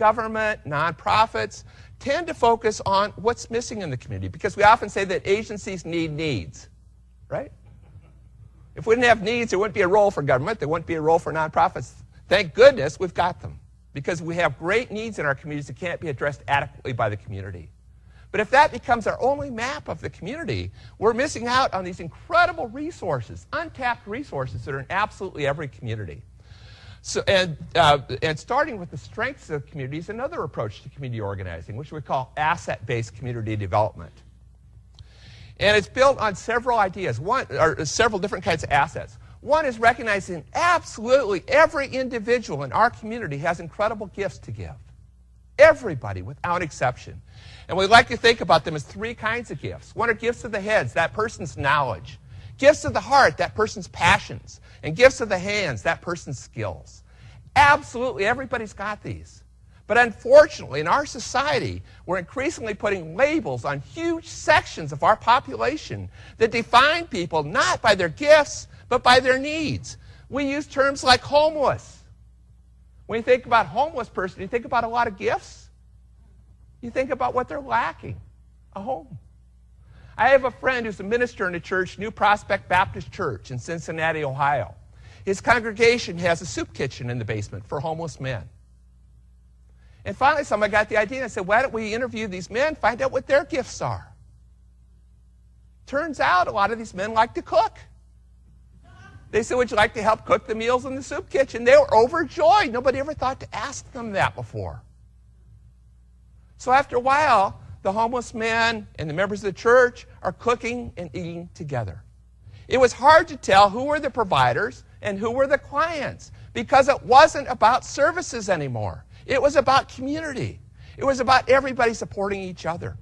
government, nonprofits, tend to focus on what's missing in the community, because we often say that agencies need needs, right? If we didn't have needs, there wouldn't be a role for government, there wouldn't be a role for nonprofits. Thank goodness we've got them, because we have great needs in our communities that can't be addressed adequately by the community. But if that becomes our only map of the community, we're missing out on these incredible resources, untapped resources that are in absolutely every community. So, and starting with the strengths of communities, another approach to community organizing, which we call asset-based community development. And it's built on several ideas, several different kinds of assets. One is recognizing absolutely every individual in our community has incredible gifts to give. Everybody, without exception. And we like to think about them as three kinds of gifts. One are gifts of the heads, that person's knowledge. Gifts of the heart, that person's passions. And gifts of the hands, that person's skills. Absolutely, everybody's got these. But unfortunately, in our society, we're increasingly putting labels on huge sections of our population that define people not by their gifts, but by their needs. We use terms like homeless. When you think about a homeless person, you think about a lot of gifts. You think about what they're lacking, a home. I have a friend who's a minister in a church, New Prospect Baptist Church in Cincinnati, Ohio. His congregation has a soup kitchen in the basement for homeless men. And finally, someone got the idea and said, why don't we interview these men, find out what their gifts are? Turns out a lot of these men like to cook. They said, would you like to help cook the meals in the soup kitchen? They were overjoyed. Nobody ever thought to ask them that before. So after a while, the homeless men and the members of the church are cooking and eating together. It was hard to tell who were the providers and who were the clients, because it wasn't about services anymore. It was about community. It was about everybody supporting each other.